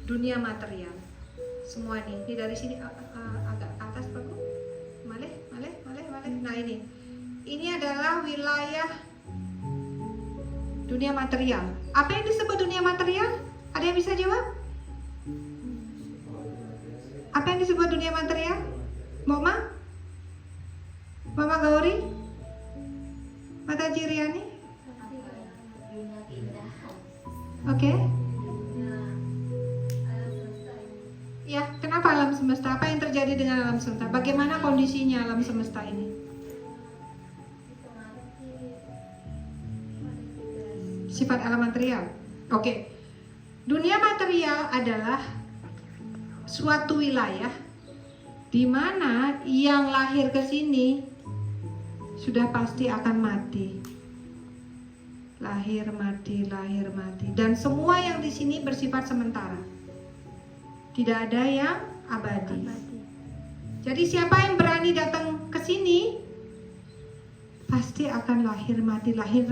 dunia material. Semua nih, ini dari sini agak ke atas Pak Bu. Maleh. Nah ini adalah wilayah dunia material. Apa yang disebut dunia material? Ada yang bisa jawab? Apa yang disebut dunia material? Mama Gauri? Mata Ciriani? Oke. Ya, kenapa alam semesta? Apa yang terjadi dengan alam semesta? Bagaimana kondisinya alam semesta ini? Sifat alam material. Oke. Dunia material adalah suatu wilayah di mana yang lahir ke sini sudah pasti akan mati. Lahir mati. Dan semua yang di sini bersifat sementara. Tidak ada yang abadi. Jadi siapa yang berani datang ke sini pasti akan lahir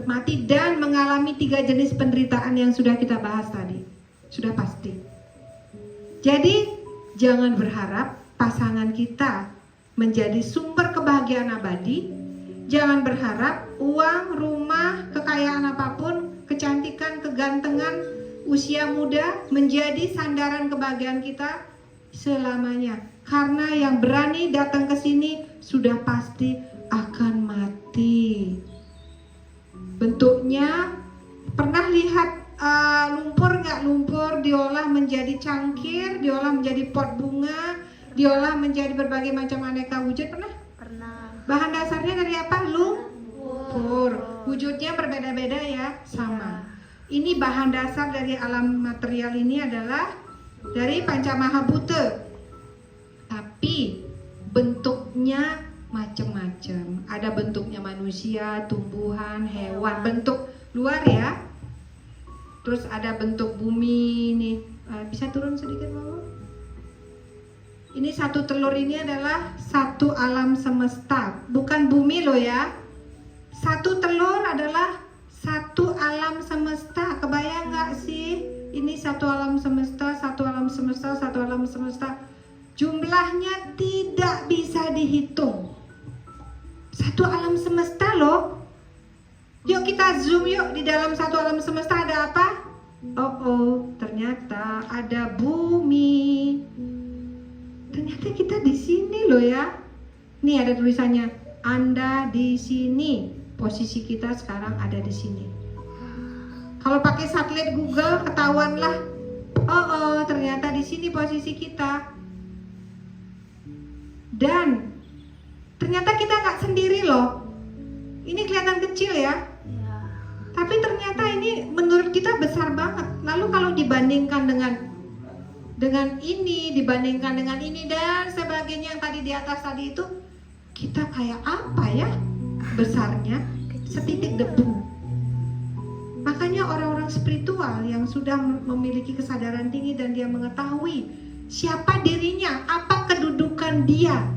mati dan mengalami 3 jenis penderitaan yang sudah kita bahas tadi. Sudah pasti. Jadi jangan berharap pasangan kita menjadi sumber kebahagiaan abadi. Jangan berharap uang, rumah, kekayaan apapun, kecantikan, kegantengan, usia muda menjadi sandaran kebahagiaan kita selamanya. Karena yang berani datang ke sini sudah pasti akan mati. Bentuknya pernah lihat lumpur nggak? Lumpur diolah menjadi cangkir, diolah menjadi pot bunga, diolah menjadi berbagai macam aneka wujud. Pernah? Bahan dasarnya dari apa? Lumpur. Wujudnya berbeda-beda ya, sama. Ini bahan dasar dari alam material ini adalah dari Pancamahabhuta. Tapi bentuknya macam-macam. Ada bentuknya manusia, tumbuhan, hewan, bentuk luar ya. Terus ada bentuk bumi nih. Bisa turun sedikit Mama? Ini satu telur ini adalah satu alam semesta, bukan bumi loh ya. Satu telur adalah satu alam semesta. Kebayang nggak sih? Ini satu alam semesta, satu alam semesta, satu alam semesta. Jumlahnya tidak bisa dihitung. Satu alam semesta loh. Yuk kita zoom yuk, di dalam satu alam semesta ada apa? Ternyata ada bumi. Ternyata kita di sini loh ya. Nih ada tulisannya, Anda di sini. Posisi kita sekarang ada di sini. Kalau pakai satelit Google ketahuan lah. Ternyata di sini posisi kita. Dan ternyata kita nggak sendiri loh. Ini kelihatan kecil ya. Tapi ternyata ini menurut kita besar banget. Lalu kalau dibandingkan dengan ini, dibandingkan dengan ini dan sebagainya yang tadi di atas tadi itu, kita kayak apa ya besarnya? Setitik debu. Makanya orang-orang spiritual yang sudah memiliki kesadaran tinggi dan dia mengetahui siapa dirinya, apa kedudukan dia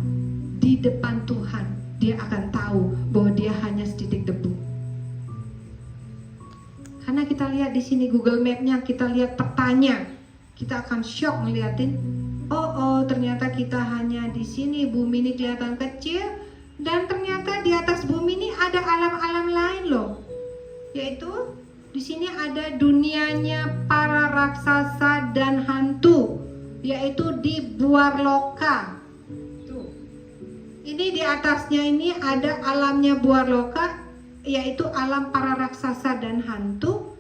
di depan Tuhan, dia akan tahu bahwa dia hanya setitik debu. Karena kita lihat di sini Google Map-nya, kita lihat petanya, kita akan shock ngeliatin, ternyata kita hanya di sini, bumi ini kelihatan kecil, dan ternyata di atas bumi ini ada alam-alam lain loh. Yaitu di sini ada dunianya para raksasa dan hantu, yaitu di Buarloka. Tuh. Ini di atasnya ini ada alamnya Buarloka, yaitu alam para raksasa dan hantu.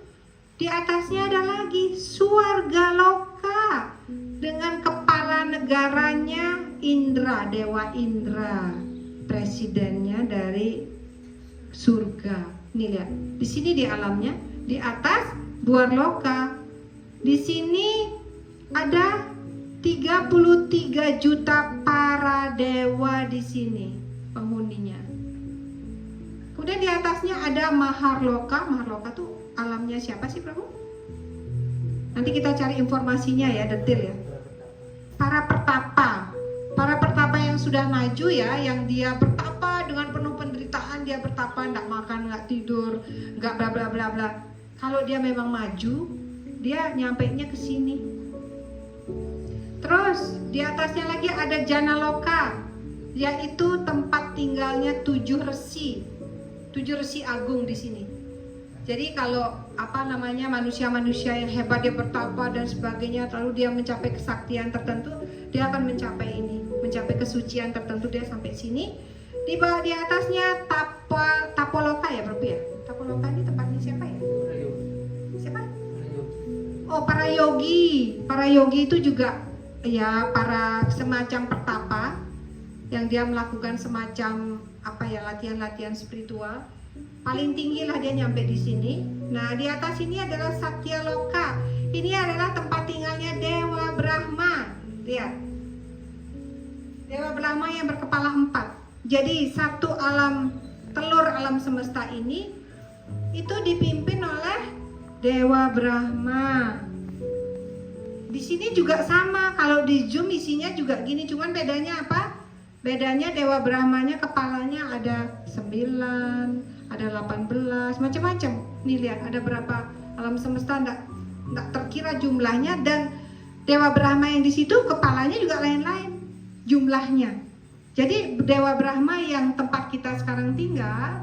Di atasnya ada lagi Swargaloka dengan kepala negaranya Indra, Dewa Indra, presidennya dari surga. Nih lihat, di sini di alamnya, di atas Buarloka. Di sini ada 33 juta para dewa di sini penghuninya. Kemudian di atasnya ada Maharloka. Maharloka tuh alamnya siapa sih Prabu? Nanti kita cari informasinya ya, detail ya. Para pertapa yang sudah maju ya, yang dia bertapa dengan penuh penderitaan, dia bertapa, nggak makan, nggak tidur, nggak bla bla bla bla. Kalau dia memang maju, dia nyampainya ke sini. Terus di atasnya lagi ada Janaloka, yaitu tempat tinggalnya 7 resi agung di sini. Jadi kalau manusia-manusia yang hebat, dia bertapa dan sebagainya, lalu dia mencapai kesaktian tertentu, dia akan mencapai kesucian tertentu, dia sampai sini. Di bawah, di atasnya Tapoloka ya, Bro ya. Tapoloka ini tempatnya siapa ya? Siapa? Oh, para yogi. Para yogi itu juga ya para semacam pertapa yang dia melakukan semacam latihan-latihan spiritual. Paling tinggi lah dia nyampe di sini. Nah, di atas ini adalah Satyaloka. Ini adalah tempat tinggalnya Dewa Brahma. Lihat. Dewa Brahma yang berkepala 4. Jadi satu telur alam semesta ini itu dipimpin oleh Dewa Brahma. Di sini juga sama, kalau di Zoom isinya juga gini, cuman bedanya apa? Bedanya Dewa Brahmanya kepalanya ada 9, ada 18, macam-macam. Nih lihat, ada berapa alam semesta, enggak terkira jumlahnya, dan Dewa Brahma yang di situ kepalanya juga lain-lain jumlahnya. Jadi Dewa Brahma yang tempat kita sekarang tinggal,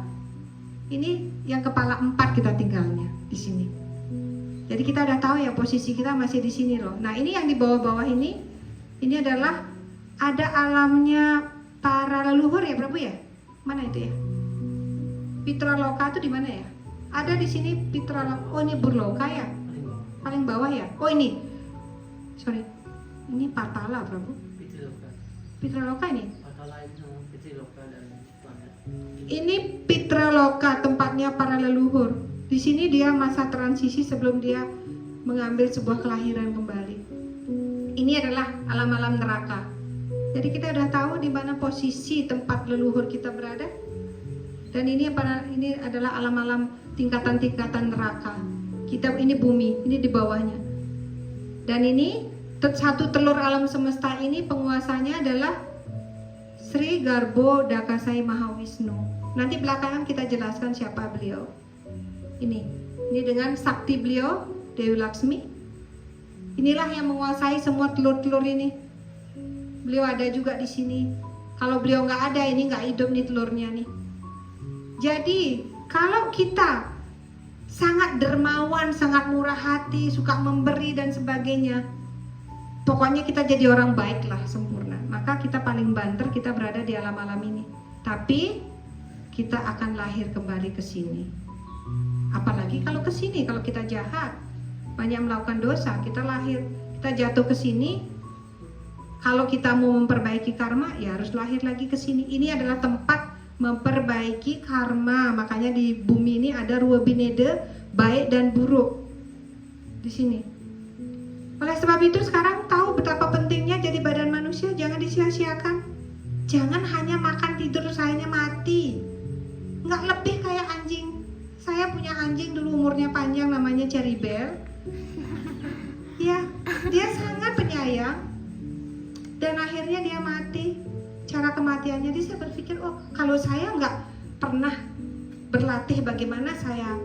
ini yang kepala 4 kita tinggalnya di sini. Jadi kita udah tahu ya posisi kita masih di sini loh. Nah, ini yang di bawah-bawah ini adalah ada alamnya para leluhur ya, Prabu ya? Mana itu ya? Pitraloka itu di mana ya? Ada di sini Pitraloka. Oh, ini Burloka ya? Paling bawah ya? Oh, ini. Sorry. Ini Patala, Prabu. Pitraloka ini. Ini Pitraloka, tempatnya para leluhur. Di sini dia masa transisi sebelum dia mengambil sebuah kelahiran kembali. Ini adalah alam-alam neraka. Jadi kita udah tahu di mana posisi tempat leluhur kita berada. Dan ini adalah alam-alam tingkatan-tingkatan neraka. Ini bumi, ini di bawahnya. Dan ini satu telur alam semesta ini penguasanya adalah Sri Garbo Dakasai Mahawisnu. Nanti belakangan kita jelaskan siapa beliau. Ini dengan sakti beliau, Dewi Laksmi. Inilah yang menguasai semua telur-telur ini. Beliau ada juga di sini. Kalau beliau nggak ada, ini nggak hidup nih telurnya nih. Jadi kalau kita sangat dermawan, sangat murah hati, suka memberi dan sebagainya, pokoknya kita jadi orang baik lah, sempurna. Maka kita paling banter, kita berada di alam-alam ini. Tapi kita akan lahir kembali ke sini. Apalagi kalau ke sini, kalau kita jahat, banyak melakukan dosa, kita lahir, kita jatuh ke sini. Kalau kita mau memperbaiki karma, ya harus lahir lagi ke sini. Ini adalah tempat memperbaiki karma. Makanya di bumi ini ada Rua Binede, baik dan buruk. Di sini. Oleh sebab itu sekarang tahu betapa pentingnya jadi badan manusia, jangan disia-siakan. Jangan hanya makan tidur sayanya mati. Nggak lebih kayak anjing. Saya punya anjing dulu umurnya panjang, namanya Ceribel. Ya, dia sangat penyayang. Dan akhirnya dia mati. Cara kematiannya, dia saya berpikir, oh kalau saya nggak pernah berlatih bagaimana saya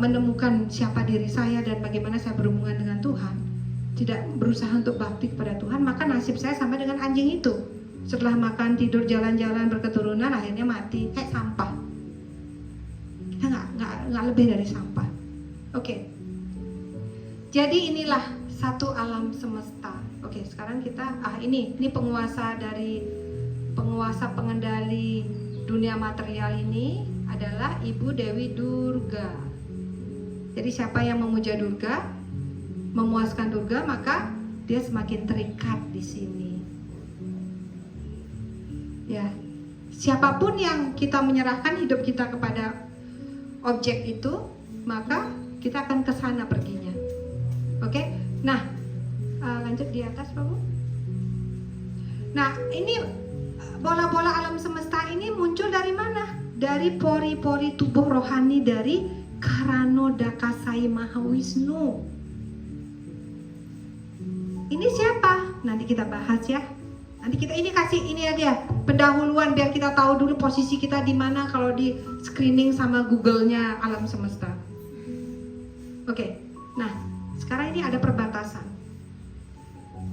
menemukan siapa diri saya dan bagaimana saya berhubungan dengan Tuhan, tidak berusaha untuk bakti kepada Tuhan, maka nasib saya sama dengan anjing itu. Setelah makan, tidur, jalan-jalan, berketurunan, akhirnya mati kayak sampah. Kita nggak lebih dari sampah. Oke. Jadi inilah satu alam semesta. Oke, sekarang kita ini penguasa pengendali dunia material ini adalah Ibu Dewi Durga. Jadi siapa yang memuja Durga, memuaskan Durga, maka dia semakin terikat di sini. Ya, siapapun yang kita menyerahkan hidup kita kepada objek itu, maka kita akan ke sana perginya. Oke? Nah, lanjut di atas, Pak Bu. Nah, ini bola-bola alam semesta ini muncul dari mana? Dari pori-pori tubuh rohani dari Karano Dakasai Mahawisnu. Ini siapa? Nanti kita bahas ya. Nanti kita ini aja pendahuluan biar kita tahu dulu posisi kita di mana kalau di screening sama Google-nya alam semesta. Oke. Nah, sekarang ini ada perbatasan.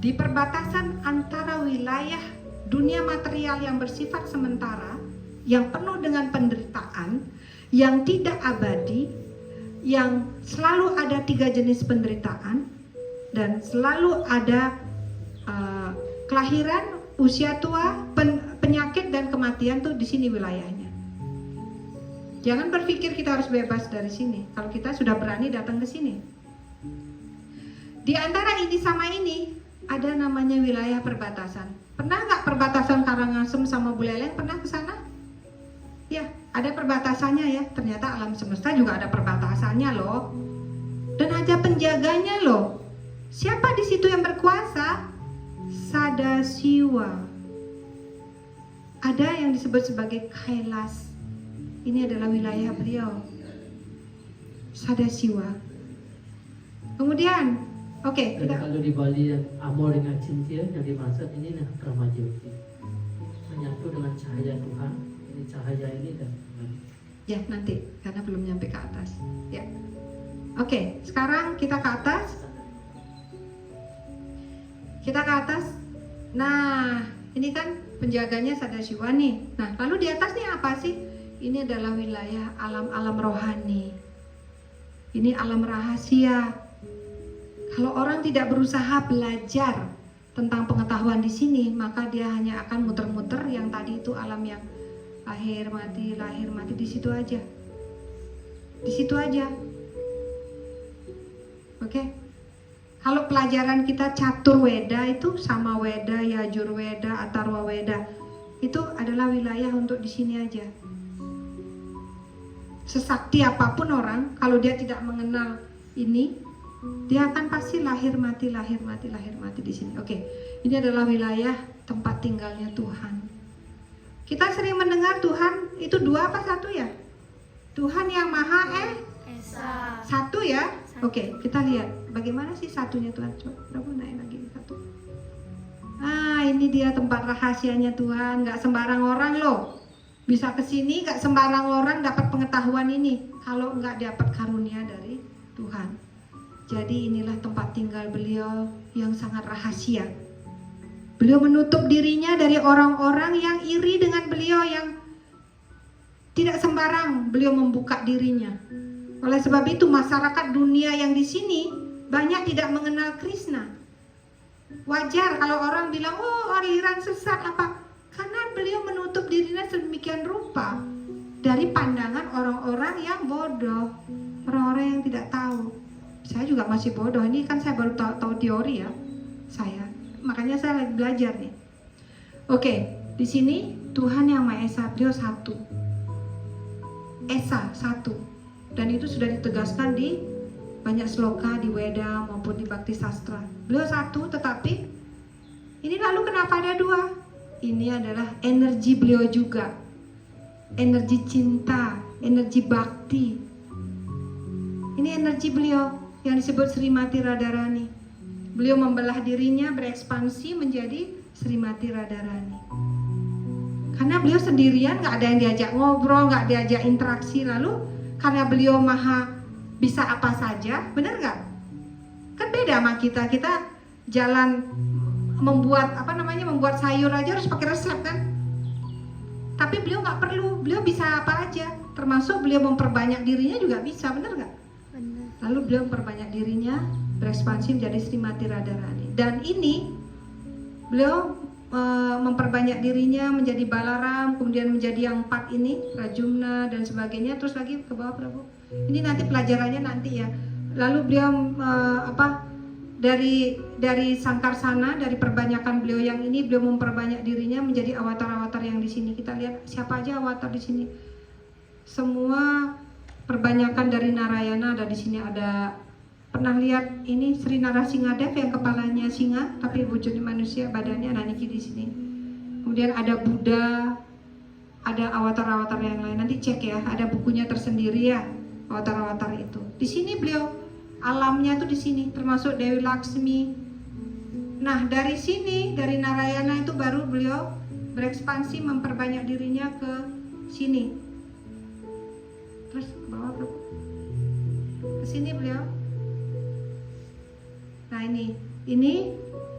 di perbatasan antara wilayah dunia material yang bersifat sementara, yang penuh dengan penderitaan, yang tidak abadi, yang selalu ada 3 jenis penderitaan, dan selalu ada kelahiran, usia tua, penyakit dan kematian tuh di sini wilayahnya. Jangan berpikir kita harus bebas dari sini kalau kita sudah berani datang ke sini. Di antara ini sama ini ada namanya wilayah perbatasan. Pernah nggak perbatasan Karangasem sama Buleleng? Pernah ke sana? Ya, ada perbatasannya ya. Ternyata alam semesta juga ada perbatasannya loh. Dan ada penjaganya loh. Siapa di situ yang berkuasa? Sadasiwa. Ada yang disebut sebagai Kailas. Ini adalah wilayah beliau. Sadasiwa. Kemudian, oke, kita kalau di Bali yang Amor dengan Cintia yang dimaksud ini nah Brahmajyoti, menyatu dengan cahaya Tuhan. Ini cahaya ini dan ya nanti karena belum nyampe ke atas. Ya, oke, sekarang kita ke atas. Kita ke atas. Nah, ini kan penjaganya Sadasiwa nih. Nah, lalu di atas nih apa sih? Ini adalah wilayah alam-alam rohani. Ini alam rahasia. Kalau orang tidak berusaha belajar tentang pengetahuan di sini, maka dia hanya akan muter-muter yang tadi itu alam yang lahir mati di situ aja. Di situ aja. Oke. Kalau pelajaran kita catur weda itu sama weda, yajur weda, atarwa weda, itu adalah wilayah untuk di sini aja. Sesakti apapun orang, kalau dia tidak mengenal ini, dia akan pasti lahir mati di sini. Oke, ini adalah wilayah tempat tinggalnya Tuhan. Kita sering mendengar Tuhan itu 2 apa 1 ya? Tuhan yang Maha Esa. 1 ya? Oke, kita lihat bagaimana sih satunya Tuhan. Coba naik lagi 1. Ah, ini dia tempat rahasianya Tuhan. Gak sembarang orang loh bisa kesini, gak sembarang orang dapat pengetahuan ini kalau nggak dapat karunia dari Tuhan. Jadi inilah tempat tinggal beliau yang sangat rahasia. Beliau menutup dirinya dari orang-orang yang iri dengan beliau, yang tidak sembarang beliau membuka dirinya. Oleh sebab itu masyarakat dunia yang di sini banyak tidak mengenal Krishna. Wajar kalau orang bilang, oh aliran sesat apa? Karena beliau menutup dirinya sedemikian rupa dari pandangan orang-orang yang bodoh, orang-orang yang tidak tahu. Saya juga masih bodoh, ini kan saya baru tahu teori ya, saya. Makanya saya lagi belajar nih. Oke, di sini Tuhan yang Maha Esa, beliau 1. Esa 1. Dan itu sudah ditegaskan di banyak sloka di Weda maupun di Bhakti Sastra. Beliau 1, tetapi ini lalu kenapa ada 2? Ini adalah energi beliau juga. Energi cinta, energi bakti. Ini energi beliau yang disebut Srimati Radharani. Beliau membelah dirinya, berekspansi menjadi Srimati Radharani. Karena beliau sendirian, gak ada yang diajak ngobrol, gak diajak interaksi. Lalu karena beliau maha bisa apa saja, benar gak? Kan beda sama kita jalan membuat membuat sayur aja harus pakai resep kan. Tapi beliau nggak perlu, beliau bisa apa aja, termasuk beliau memperbanyak dirinya juga bisa, benar nggak? Lalu beliau memperbanyak dirinya, berekspansi menjadi Srimati Radharani. Dan ini beliau memperbanyak dirinya menjadi Balaram, kemudian menjadi yang 4 ini Rajumna dan sebagainya, terus lagi ke bawah Prabu. Ini nanti pelajarannya nanti ya. Lalu beliau dari Sangkarsana, dari perbanyakan beliau yang ini, beliau memperbanyak dirinya menjadi avatar-avatar yang di sini. Kita lihat siapa aja avatar di sini. Semua perbanyakan dari Narayana ada di sini. Ada, pernah lihat ini Sri Narasimhadev yang kepalanya singa tapi wujudnya manusia, badannya Naniki di sini. Kemudian ada Buddha, ada avatar-avatar yang lain. Nanti cek ya, ada bukunya tersendiri ya avatar-avatar itu. Di sini beliau alamnya tuh di sini, termasuk Dewi Laksmi. Nah, dari sini, dari Narayana itu baru beliau berekspansi memperbanyak dirinya ke sini. Terus ke bawah, Bro. Ke sini beliau. Nah, ini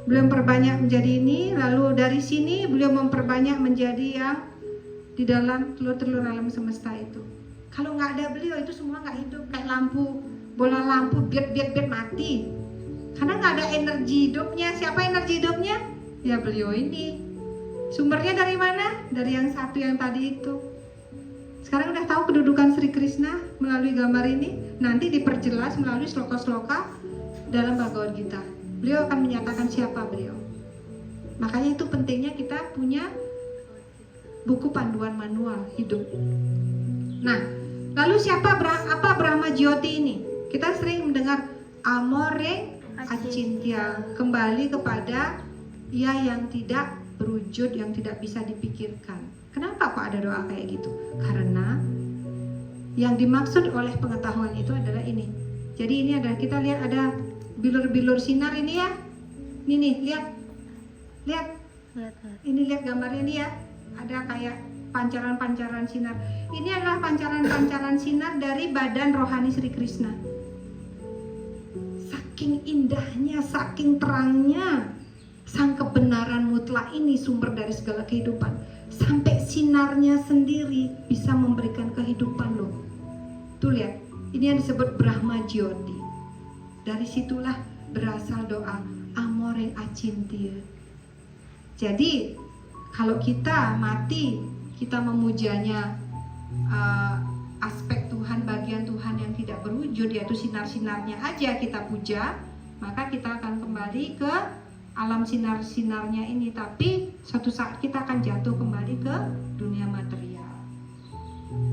beliau memperbanyak menjadi ini, lalu dari sini beliau memperbanyak menjadi yang di dalam telur-telur alam semesta itu. Kalau nggak ada beliau itu semua nggak hidup, kayak lampu, bola lampu biar mati. Karena nggak ada energi hidupnya. Siapa energi hidupnya? Ya beliau ini. Sumbernya dari mana? Dari yang satu yang tadi itu. Sekarang udah tahu kedudukan Sri Krishna melalui gambar ini. Nanti diperjelas melalui sloka-sloka dalam Bhagavad Gita. Beliau akan menyatakan siapa beliau. Makanya itu pentingnya kita punya buku panduan manual hidup. Nah, lalu apa Brahma Jyoti ini? Kita sering mendengar Amore Acintya, kembali kepada ia yang tidak berwujud, yang tidak bisa dipikirkan. Kenapa kok ada doa kayak gitu? Karena yang dimaksud oleh pengetahuan itu adalah ini. Jadi ini adalah, kita lihat ada bilur-bilur sinar ini ya. Ini nih, lihat. Ini lihat gambarnya nih ya. Ada kayak pancaran-pancaran sinar. Ini adalah pancaran-pancaran sinar dari badan rohani Sri Krishna. Saking indahnya, saking terangnya sang kebenaran mutlak ini, sumber dari segala kehidupan. Sampai sinarnya sendiri bisa memberikan kehidupan loh. Tuh lihat, ini yang disebut Brahma Jyoti. Dari situlah berasal doa Amore Acintya. Jadi kalau kita mati, kita memujanya aspek Tuhan, bagian Tuhan yang tidak berwujud, yaitu sinar-sinarnya aja kita puja, maka kita akan kembali ke alam sinar-sinarnya ini. Tapi suatu saat kita akan jatuh kembali ke dunia material.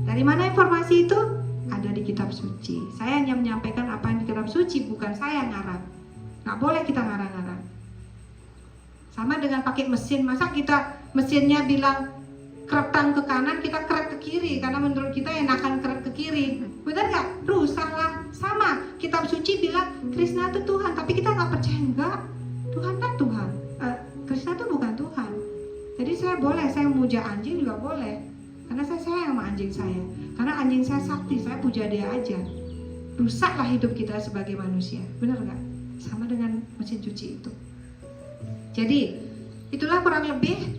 Dari mana informasi itu? Ada di kitab suci. Saya hanya menyampaikan apa yang di kitab suci, bukan saya ngarang. Nggak boleh kita ngarang-ngarang. Sama dengan pakai mesin, masa kita mesinnya bilang keretang ke kanan, kita keret ke kiri karena menurut kita enakan keret ke kiri. Benar nggak? Salah. Sama, kitab suci bilang Krishna itu Tuhan, tapi kita nggak percaya. Enggak, Tuhan kan Tuhan. Krishna itu bukan Tuhan. Jadi saya memuja anjing juga boleh, karena saya sayang sama anjing saya. Karena anjing saya sakti, saya puja dia aja. Rusaklah hidup kita sebagai manusia, benar nggak? Sama dengan mesin cuci itu. Jadi itulah kurang lebih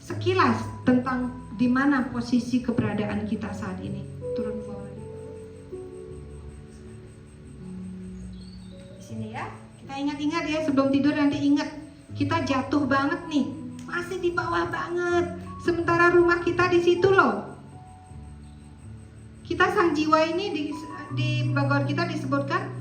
sekilas tentang di mana posisi keberadaan kita saat ini. Turun ke bawah. Di sini ya. Kita ingat-ingat ya, sebelum tidur nanti ingat, kita jatuh banget nih, masih di bawah banget. Sementara rumah kita di situ loh. Kita sang jiwa ini di Bhagavad Gita disebutkan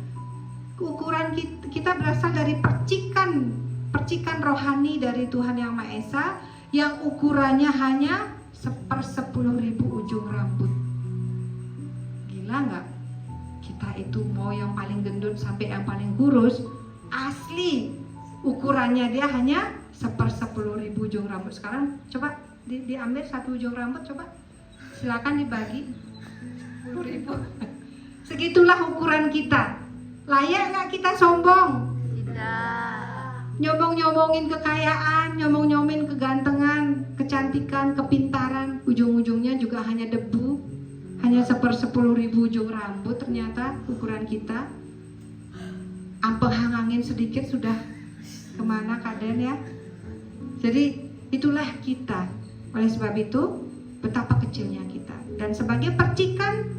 ukuran kita berasal dari percikan rohani dari Tuhan Yang Maha Esa, yang ukurannya hanya 1/10.000 ujung rambut. Gila nggak? Kita itu mau yang paling gendut sampai yang paling kurus, asli ukurannya dia hanya 1/10.000 ujung rambut. Sekarang coba diambil satu ujung rambut, coba silakan dibagi 10.000. Segitulah ukuran kita. Layak nggak kita sombong? Tidak. Nyomong-nyomongin kekayaan, nyomong-nyomongin kegantengan, kecantikan, kepintaran, ujung-ujungnya juga hanya debu, hanya 1/10.000 ujung rambut. Ternyata ukuran kita. Ampeng angin sedikit sudah kemana keadaan ya. Jadi itulah kita. Oleh sebab itu betapa kecilnya kita. Dan sebagai percikan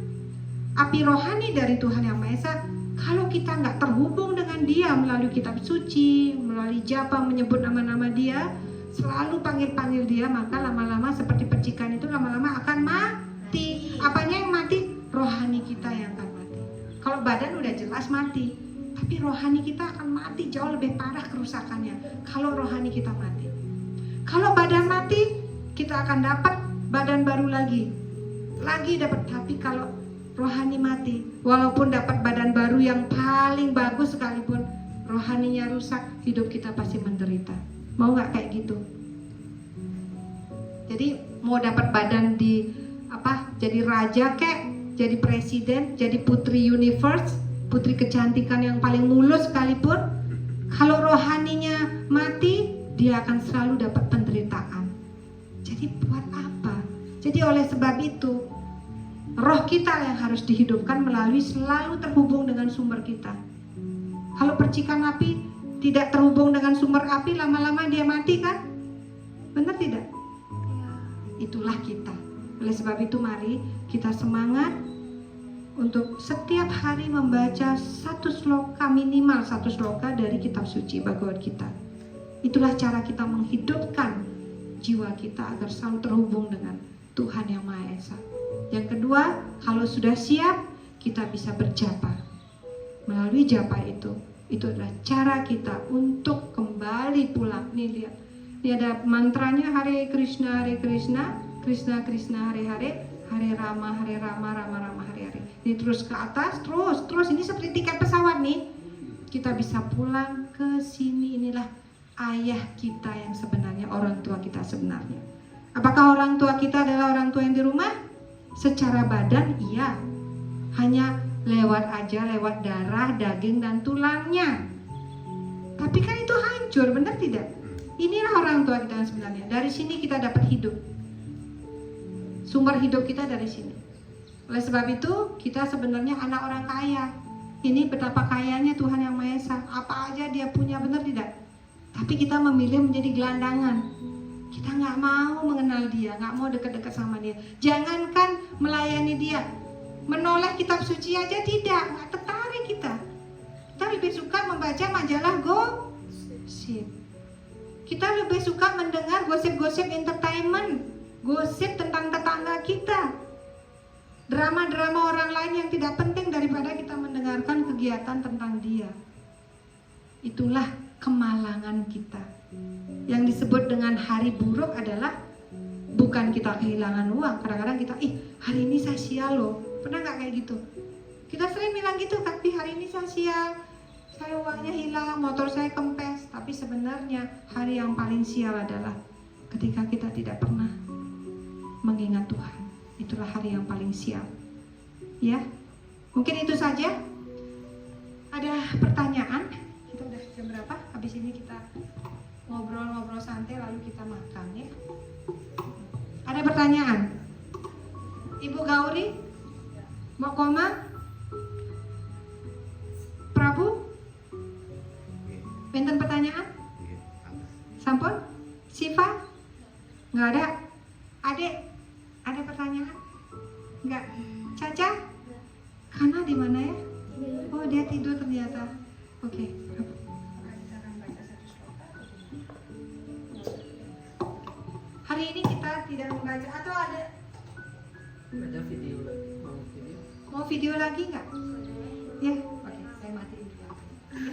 api rohani dari Tuhan Yang Maha Esa, kalau kita nggak terhubung dengan Dia melalui kitab suci, melalui japa, menyebut nama-nama Dia, selalu panggil-panggil Dia, maka lama-lama seperti percikan itu lama-lama akan mati. Apanya yang mati? Rohani kita yang akan mati. Kalau badan udah jelas mati, tapi rohani kita akan mati, jauh lebih parah kerusakannya kalau rohani kita mati. Kalau badan mati, kita akan dapat badan baru lagi dapat. Tapi kalau rohani mati, walaupun dapat badan baru yang paling bagus sekalipun, rohaninya rusak, hidup kita pasti menderita. Mau nggak kayak gitu? Jadi mau dapat badan jadi raja kek, jadi presiden, jadi putri universe, putri kecantikan yang paling mulus sekalipun, kalau rohaninya mati, dia akan selalu dapat penderitaan. Jadi buat apa? Jadi oleh sebab itu, roh kita yang harus dihidupkan melalui selalu terhubung dengan sumber kita. Kalau percikan api tidak terhubung dengan sumber api, lama-lama dia mati kan? Benar tidak? Itulah kita. Oleh sebab itu mari kita semangat untuk setiap hari membaca satu sloka, minimal satu sloka dari kitab suci Bhagavad Gita. Itulah cara kita menghidupkan jiwa kita agar selalu terhubung dengan Tuhan Yang Maha Esa. Yang kedua, kalau sudah siap, kita bisa berjapa. Melalui japa itu adalah cara kita untuk kembali pulang. Nih lihat, ini ada mantranya Hare Krishna, Krishna Krishna, Hare Rama, Rama Rama, Hare. Ini terus ke atas, terus. Ini seperti tiket pesawat nih. Kita bisa pulang ke sini. Inilah ayah kita yang sebenarnya, orang tua kita sebenarnya. Apakah orang tua kita adalah orang tua yang di rumah? Secara badan, iya. Hanya lewat darah, daging, dan tulangnya. Tapi kan itu hancur, benar tidak? Inilah orang tua kita yang sebenarnya. Dari sini kita dapat hidup. Sumber hidup kita dari sini. Oleh sebab itu, kita sebenarnya anak orang kaya. Ini betapa kayanya Tuhan Yang Maha Esa. Apa aja dia punya, benar tidak? Tapi kita memilih menjadi gelandangan. Kita nggak mau mengenal dia, nggak mau dekat-dekat sama dia. Jangankan melayani dia, menoleh kitab suci aja tidak, nggak tertarik kita. Kita lebih suka membaca majalah gosip. Kita lebih suka mendengar gosip-gosip entertainment, gosip tentang tetangga kita, drama-drama orang lain yang tidak penting daripada kita mendengarkan kegiatan tentang dia. Itulah kemalangan kita. Yang disebut dengan hari buruk adalah bukan kita kehilangan uang. Kadang-kadang kita, hari ini saya sial loh. Pernah nggak kayak gitu? Kita sering bilang gitu, tapi hari ini saya sial, saya uangnya hilang, motor saya kempes. Tapi sebenarnya hari yang paling sial adalah ketika kita tidak pernah mengingat Tuhan. Itulah hari yang paling sial. Ya, mungkin itu saja. Ada pertanyaan? Kita udah jam berapa? Habis ini kita ngobrol-ngobrol santai lalu kita makan ya. Ada pertanyaan? Ibu Gauri? Mbak Koma? Prabu? Benten pertanyaan? Sampun? Siva? Nggak ada? Adek? Ada pertanyaan? Nggak? Caca? Kana di mana ya? Oh, dia tidur ternyata. Oke. Hari ini kita tidak membaca atau ada video lagi, mau video? Mau video lagi nggak? Ya.